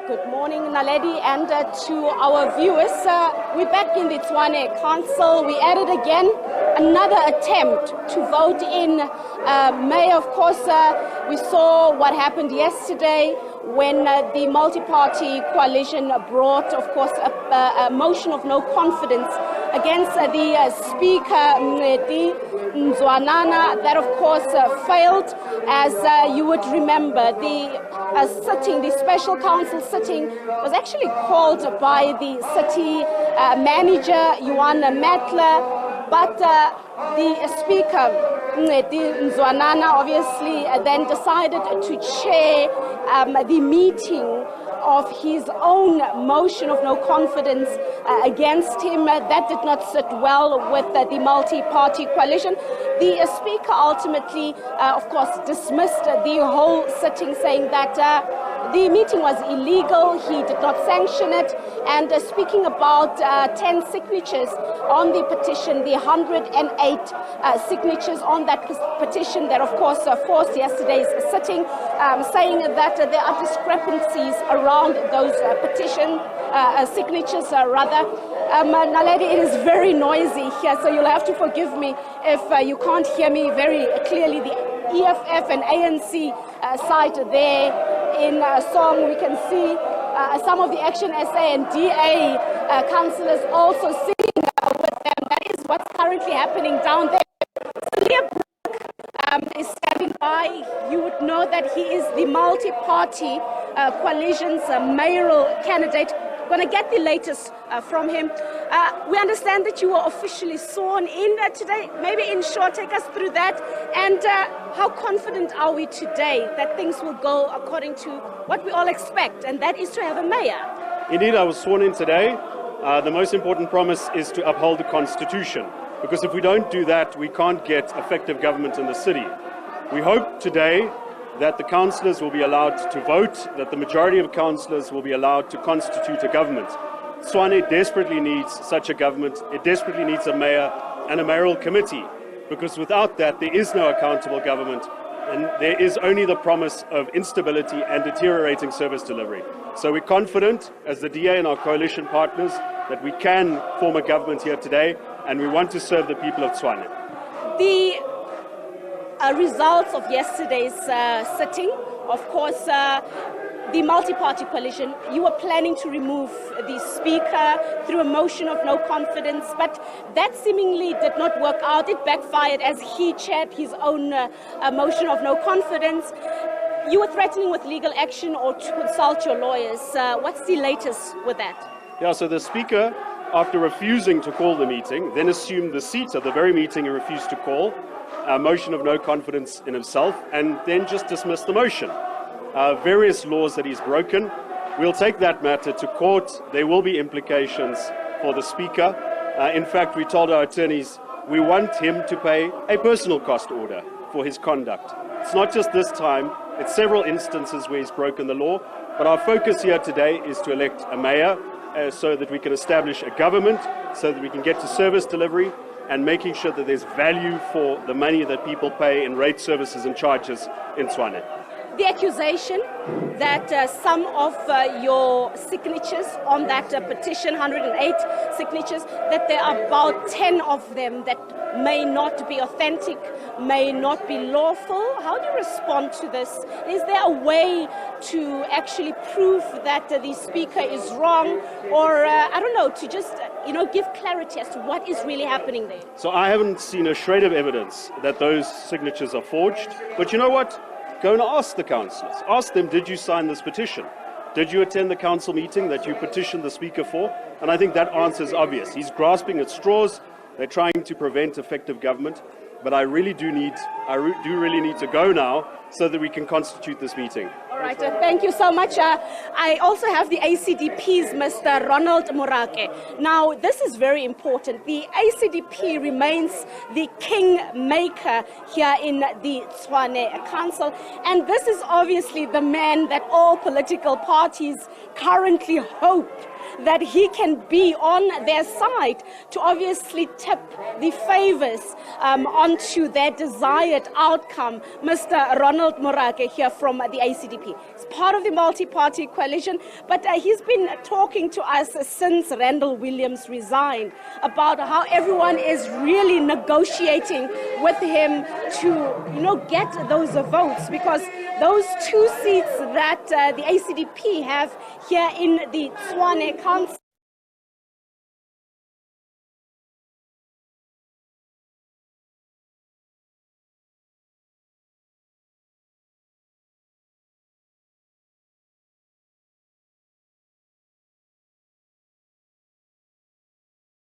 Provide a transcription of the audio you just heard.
Good morning, Naledi, and to our viewers. We're back in the Tshwane Council. We added again another attempt to vote in May. Of course, we saw what happened yesterday when the multi-party coalition brought, of course, a motion of no confidence against the Speaker, Khwinana. That, of course, failed. As you would remember, the special council sitting was actually called by the city manager, Johanna Matler, but the Speaker, Khwinana, obviously then decided to chair the meeting of his own motion of no confidence against him. That did not sit well with the multi-party coalition. The Speaker ultimately, of course, dismissed the whole sitting, saying that the meeting was illegal, he did not sanction it, and speaking about 10 signatures on the petition, the 108 signatures on that petition that, of course, forced yesterday's sitting, saying that there are discrepancies around those signatures, rather. Naledi, it is very noisy here, so you'll have to forgive me if you can't hear me very clearly. The EFF and ANC site there in Song, we can see some of the Action SA and DA councillors also sitting with them. That is what's currently happening down there. Is standing by. You would know that he is the multi-party coalition's mayoral candidate. Going to get the latest from him. We understand that you were officially sworn in today. Maybe in short, take us through that. And how confident are we today that things will go according to what we all expect, and that is to have a mayor? Indeed, I was sworn in today. The most important promise is to uphold the Constitution, because if we don't do that, we can't get effective government in the city. We hope today that the councillors will be allowed to vote, that the majority of councillors will be allowed to constitute a government. Tshwane desperately needs such a government. It desperately needs a mayor and a mayoral committee, because without that, there is no accountable government, and there is only the promise of instability and deteriorating service delivery. So we're confident, as the DA and our coalition partners, that we can form a government here today, and we want to serve the people of Tshwane. The results of yesterday's sitting, of course, the multi-party coalition, you were planning to remove the Speaker through a motion of no confidence, but that seemingly did not work out. It backfired as he chaired his own motion of no confidence. You were threatening with legal action or to consult your lawyers. What's the latest with that? Yeah, so the Speaker, after refusing to call the meeting, then assumed the seat of the very meeting he refused to call, a motion of no confidence in himself, and then just dismissed the motion. Various laws that he's broken. We'll take that matter to court. There will be implications for the Speaker. In fact, we told our attorneys we want him to pay a personal cost order for his conduct. It's not just this time, it's several instances where he's broken the law, but our focus here today is to elect a mayor so that we can establish a government, so that we can get to service delivery and making sure that there's value for the money that people pay in rate services and charges in Tshwane. The accusation that some of your signatures on that petition, 108 signatures, that there are about 10 of them that may not be authentic, may not be lawful. How do you respond to this? Is there a way to actually prove that the Speaker is wrong, or I don't know, to just give clarity as to what is really happening there? So I haven't seen a shred of evidence that those signatures are forged, but you know what? Go and ask the councillors. Ask them, did you sign this petition? Did you attend the council meeting that you petitioned the Speaker for? And I think that answer is obvious. He's grasping at straws. They're trying to prevent effective government. But I really do need to go now so that we can constitute this meeting. All right, thank you so much. I also have the ACDP's Mr. Ronald Morake. Now, this is very important. The ACDP remains the kingmaker here in the Tshwane Council. And this is obviously the man that all political parties currently hope that he can be on their side to obviously tip the favors onto their desired outcome. Mr. Ronald Morake here from the ACDP. He's part of the multi-party coalition, but he's been talking to us since Randall Williams resigned about how everyone is really negotiating with him to, get those votes, because those 2 seats that the ACDP have here in the Tshwane Council